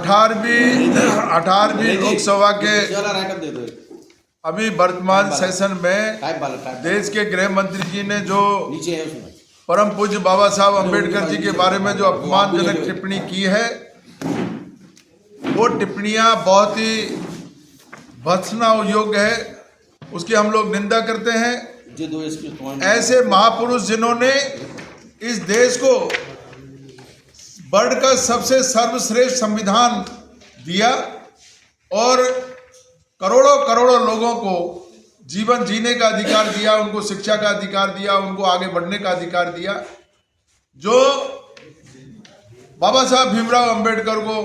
18वीं लोकसभा के अभी वर्तमान सेशन में देश के गृह मंत्री जी ने जो परम पूज्य बाबा साहब अम्बेडकर जी के बारे में जो अपमानजनक टिप्पणी की है, वो टिप्पणियां बहुत ही भर्त्सना योग्य है, उसकी हम लोग निंदा करते हैं। ऐसे महापुरुष जिन्होंने इस देश को वर्ल्ड का सबसे सर्वश्रेष्ठ संविधान दिया और करोड़ों करोड़ों लोगों को जीवन जीने का अधिकार दिया, उनको शिक्षा का अधिकार दिया, उनको आगे बढ़ने का अधिकार दिया, जो बाबा साहब भीमराव अंबेडकर को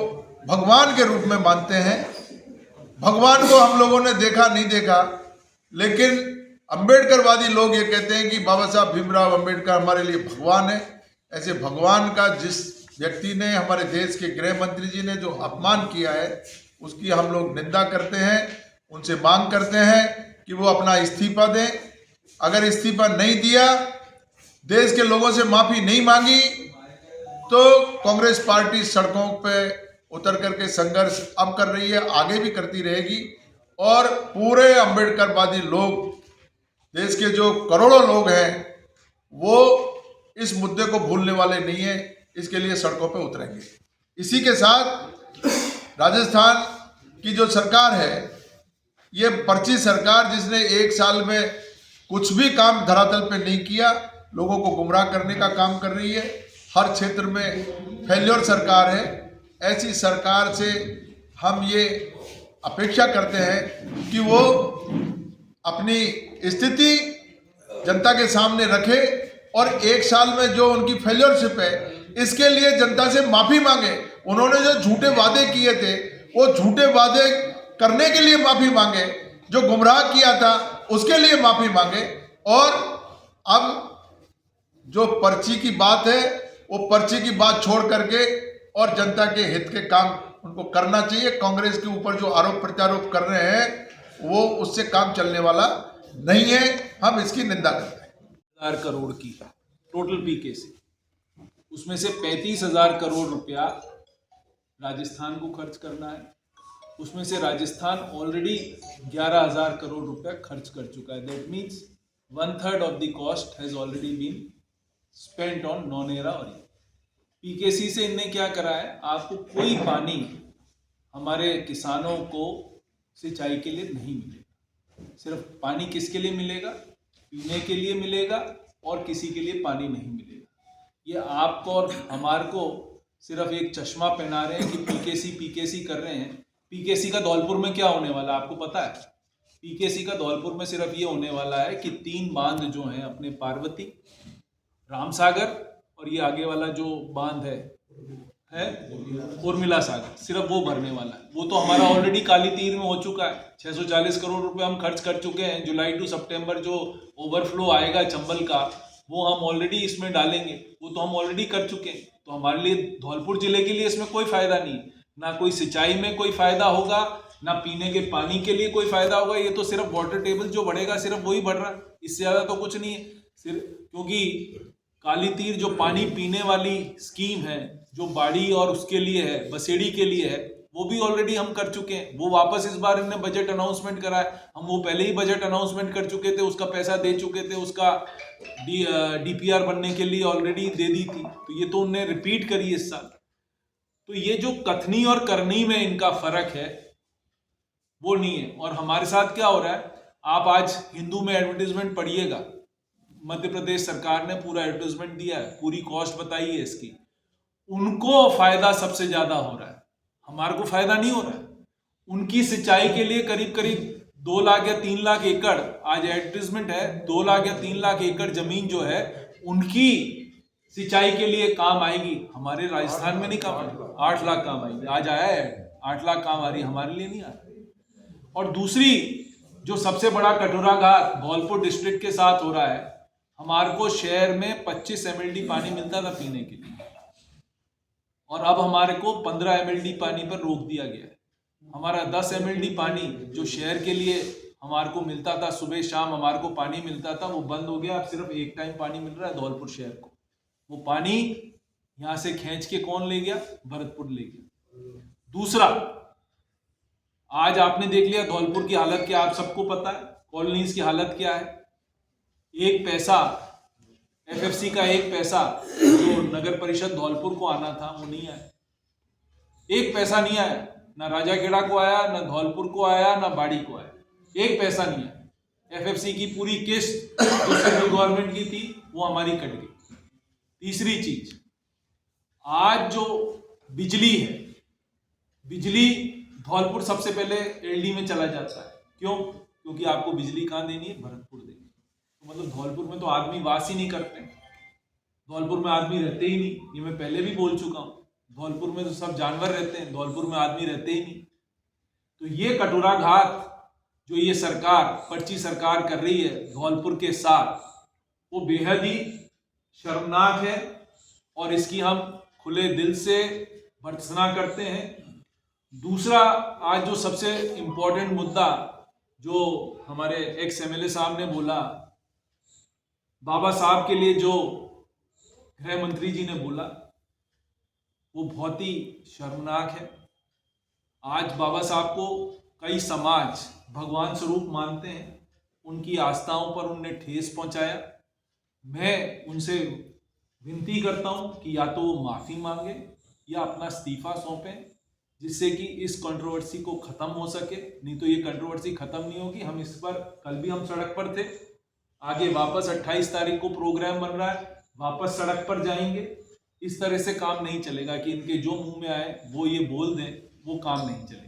भगवान के रूप में मानते हैं। भगवान को हम लोगों ने देखा नहीं देखा, लेकिन अंबेडकरवादी लोग ये कहते हैं कि बाबा साहब भीमराव अंबेडकर हमारे लिए भगवान है। ऐसे भगवान का जिस व्यक्ति ने, हमारे देश के गृह मंत्री जी ने जो अपमान किया है, उसकी हम लोग निंदा करते हैं। उनसे मांग करते हैं कि वो अपना इस्तीफा दें। अगर इस्तीफा नहीं दिया, देश के लोगों से माफी नहीं मांगी, तो कांग्रेस पार्टी सड़कों पे उतर करके संघर्ष अब कर रही है, आगे भी करती रहेगी। और पूरे अंबेडकरवादी लोग, देश के जो करोड़ों लोग हैं, वो इस मुद्दे को भूलने वाले नहीं है, इसके लिए सड़कों पे उतरेंगे। इसी के साथ राजस्थान की जो सरकार है, ये पर्ची सरकार, जिसने एक साल में कुछ भी काम धरातल पे नहीं किया, लोगों को गुमराह करने का काम कर रही है, हर क्षेत्र में फेल्योर सरकार है। ऐसी सरकार से हम ये अपेक्षा करते हैं कि वो अपनी स्थिति जनता के सामने रखे और एक साल में जो उनकी फेल्योरशिप है, इसके लिए जनता से माफी मांगे। उन्होंने जो झूठे वादे किए थे, वो झूठे वादे करने के लिए माफी मांगे, जो गुमराह किया था उसके लिए माफी मांगे। और अब जो पर्ची की बात है, वो पर्ची की बात छोड़ करके और जनता के हित के काम उनको करना चाहिए। कांग्रेस के ऊपर जो आरोप प्रत्यारोप कर रहे हैं, वो उससे काम चलने वाला नहीं है, हम इसकी निंदा करते हैं। 1000 करोड़ की टोटल पीकेसी, उसमें से 35,000 करोड़ रुपया राजस्थान को खर्च करना है। उसमें से राजस्थान ऑलरेडी 11,000 करोड़ रुपया खर्च कर चुका है। That means 1/3 of the cost has already been spent on नॉन-एरा और पीकेसी से इनने क्या करा है, आपको कोई पानी हमारे किसानों को सिंचाई के लिए नहीं मिलेगा। सिर्फ पानी किसके लिए मिलेगा? पीने के लिए मिलेगा, और किसी के लिए पानी नहीं मिलेगा। ये आपको और हमारे को सिर्फ एक चश्मा पहना रहे हैं कि पीकेसी कर रहे हैं। पीकेसी का धौलपुर में क्या होने वाला है आपको पता है? पीकेसी का धौलपुर में सिर्फ ये होने वाला है कि 3 बांध जो हैं अपने, पार्वती, रामसागर और ये आगे वाला जो बांध है उर्मिला सागर, सिर्फ वो भरने वाला है। वो तो हमारा ऑलरेडी काली तीर में हो चुका है। 640 करोड़ रुपए हम खर्च कर चुके हैं। जुलाई टू सितंबर जो ओवरफ्लो आएगा चंबल का, वो हम ऑलरेडी इसमें डालेंगे, वो तो हम ऑलरेडी कर चुके हैं। तो हमारे लिए धौलपुर जिले के लिए इसमें कोई फायदा नहीं, ना कोई सिंचाई में कोई फायदा होगा, ना पीने के पानी के लिए कोई फायदा होगा। ये तो सिर्फ वाटर टेबल जो बढ़ेगा, सिर्फ वही बढ़ रहा है, इससे ज्यादा तो कुछ नहीं है। सिर्फ क्योंकि काली तीर जो पानी पीने वाली स्कीम है, जो बाड़ी और उसके लिए है, बसेड़ी के लिए है, वो भी ऑलरेडी हम कर चुके हैं। वो वापस इस बार इन्होंने बजट अनाउंसमेंट करा है, हम वो पहले ही बजट अनाउंसमेंट कर चुके थे, उसका पैसा दे चुके थे, उसका डीपीआर बनने के लिए ऑलरेडी दे दी थी। तो ये तो उन्होंने रिपीट करी इस साल। तो ये जो कथनी और करनी में इनका फर्क है, वो नहीं है। और हमारे साथ क्या हो रहा है, आप आज हिंदू में एडवर्टीजमेंट पढ़िएगा, मध्य प्रदेश सरकार ने पूरा एडवर्टीजमेंट दिया है, पूरी कॉस्ट बताई है इसकी। उनको फायदा सबसे ज्यादा हो रहा है, हमारे को फायदा नहीं हो रहा है। उनकी सिंचाई के लिए करीब करीब 2 लाख या 3 लाख एकड़, आज एडवर्टीजमेंट है, 2 लाख या 3 लाख एकड़ जमीन जो है उनकी सिंचाई के लिए काम आएगी। हमारे राजस्थान में नहीं काम आएगी। 8 लाख काम आएगी, आज आया है 8 लाख काम आ रही है, हमारे लिए नहीं आ रही। और दूसरी जो सबसे बड़ा कटोराघात धौलपुर डिस्ट्रिक्ट के साथ हो रहा है, हमारे को शहर में 25 MLD पानी मिलता था पीने के लिए, और अब हमारे को 15 MLD पानी पर रोक दिया गया है। हमारा 10 MLD पानी जो शहर के लिए हमारे को मिलता था, सुबह शाम हमारे को पानी मिलता था, वो बंद हो गया। अब सिर्फ एक टाइम पानी मिल रहा है धौलपुर शहर को। वो पानी यहाँ से खींच के कौन ले गया? भरतपुर ले गया। दूसरा, आज आपने देख लिया धौलपुर की हालत क्या, आप सबको पता है कॉलोनीज की हालत क्या है। एक पैसा एफएफसी का, एक पैसा जो नगर परिषद धौलपुर को आना था वो नहीं आया, एक पैसा नहीं आया, ना राजाखेड़ा को आया, ना धौलपुर को आया, ना बाड़ी को आया, एक पैसा नहीं आया। एफएफसी की पूरी किस्त जो सेंट्रल गवर्नमेंट की थी वो हमारी कट गई। तीसरी चीज, आज जो बिजली है, बिजली धौलपुर सबसे पहले एलडी में चला जाता है। क्यों? क्योंकि आपको बिजली कहाँ देनी है? भरतपुर देनी है। तो मतलब धौलपुर में तो आदमी वास ही नहीं करते, धौलपुर में आदमी रहते ही नहीं, ये मैं पहले भी बोल चुका हूँ। धौलपुर में तो सब जानवर रहते हैं, धौलपुर में आदमी रहते ही नहीं। तो ये कटोराघात जो ये सरकार, पर्ची सरकार कर रही है धौलपुर के साथ, वो बेहद ही शर्मनाक है और इसकी हम खुले दिल से भर्त्सना करते हैं। दूसरा, आज जो सबसे इम्पोर्टेंट मुद्दा जो हमारे एक्स एमएलए साहब ने बोला, बाबा साहब के लिए जो गृह मंत्री जी ने बोला, वो बहुत ही शर्मनाक है। आज बाबा साहब को कई समाज भगवान स्वरूप मानते हैं, उनकी आस्थाओं पर उनने ठेस पहुंचाया। मैं उनसे विनती करता हूं कि या तो वो माफ़ी मांगे या अपना इस्तीफा सौंपें, जिससे कि इस कंट्रोवर्सी को ख़त्म हो सके। नहीं तो ये कंट्रोवर्सी ख़त्म नहीं होगी। हम इस पर, कल भी हम सड़क पर थे, आगे वापस 28 तारीख को प्रोग्राम बन रहा है, वापस सड़क पर जाएंगे। इस तरह से काम नहीं चलेगा कि इनके जो मुंह में आए वो ये बोल दें, वो काम नहीं चलेगा।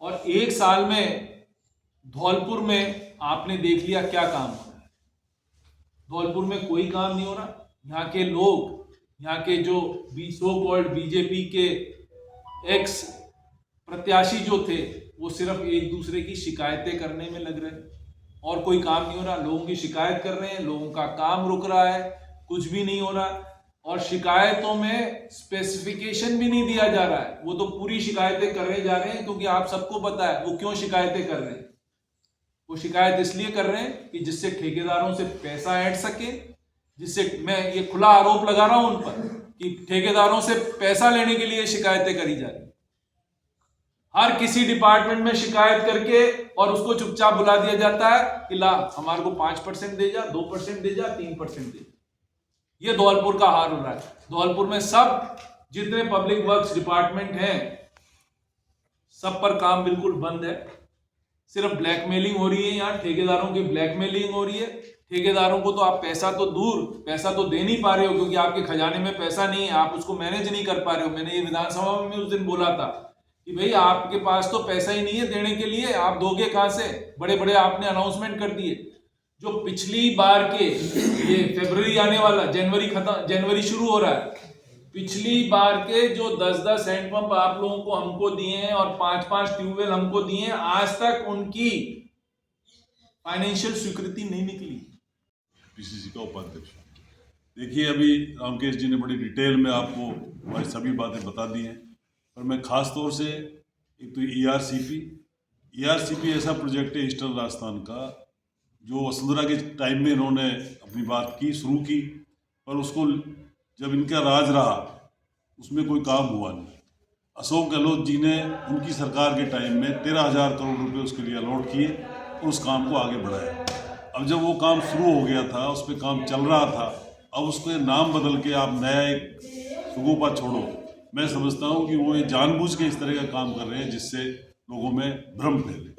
और एक साल में धौलपुर में आपने देख लिया क्या काम हो रहा है। धौलपुर में कोई काम नहीं हो रहा। यहाँ के लोग, यहाँ के जो सो कॉल्ड बीजेपी के एक्स प्रत्याशी जो थे, वो सिर्फ एक दूसरे की शिकायतें करने में लग रहे हैं और कोई काम नहीं हो रहा। लोगों की शिकायत कर रहे हैं, लोगों का काम रुक रहा है, कुछ भी नहीं हो रहा। और शिकायतों में स्पेसिफिकेशन भी नहीं दिया जा रहा है, वो तो पूरी शिकायतें करे जा रहे हैं। क्योंकि आप सबको पता है वो क्यों शिकायतें कर रहे हैं। वो शिकायत इसलिए कर रहे हैं कि जिससे ठेकेदारों से पैसा ऐंठ सके, जिससे, मैं ये खुला आरोप लगा रहा हूं उन पर कि ठेकेदारों से पैसा लेने के लिए शिकायतें करी जा रही। हर किसी डिपार्टमेंट में शिकायत करके और उसको चुपचाप बुला दिया जाता है कि ला हमारे को 5% दे जा, 2% दे जा, 3% दे। ये धौलपुर का हाल हो रहा है। धौलपुर में सब जितने पब्लिक वर्क्स डिपार्टमेंट हैं, सब पर काम बिल्कुल बंद है। सिर्फ ब्लैकमेलिंग हो रही है, यहाँ ठेकेदारों की ब्लैकमेलिंग हो रही है। ठेकेदारों को तो आप पैसा तो दूर, पैसा तो दे नहीं पा रहे हो क्योंकि आपके खजाने में पैसा नहीं है, आप उसको मैनेज नहीं कर पा रहे हो। मैंने ये विधानसभा में उस दिन बोला था कि भाई आपके पास तो पैसा ही नहीं है देने के लिए, आप दोगे कहां से? बड़े बड़े आपने अनाउंसमेंट कर दिए। जो पिछली बार के, ये फरवरी आने वाला, जनवरी खत्म, जनवरी शुरू हो रहा है, पिछली बार के जो 10-10 हैंडपंप आप लोगों को हमको दिए हैं और 5-5 ट्यूबवेल हमको दिए हैं, आज तक उनकी फाइनेंशियल स्वीकृति नहीं निकली। पीसीसी का उपाध्यक्ष। देखिए, अभी रामकेश जी ने बड़ी डिटेल में आपको हमारी सभी बातें बता दी हैं, पर मैं खास तौर से, एक तो ईआरसीपी ऐसा प्रोजेक्ट है ईस्टर्न राजस्थान का, जो वसुंधरा के टाइम में इन्होंने अपनी बात की, शुरू की, पर उसको जब इनका राज रहा उसमें कोई काम हुआ नहीं। अशोक गहलोत जी ने उनकी सरकार के टाइम में 13,000 करोड़ रुपए उसके लिए अलॉट किए और उस काम को आगे बढ़ाया। अब जब वो काम शुरू हो गया था, उस पर काम चल रहा था, अब उसके नाम बदल के आप नया एक सुगोपा छोड़ो। मैं समझता हूँ कि वो ये जानबूझ के इस तरह का काम कर रहे हैं जिससे लोगों में भ्रम फैले।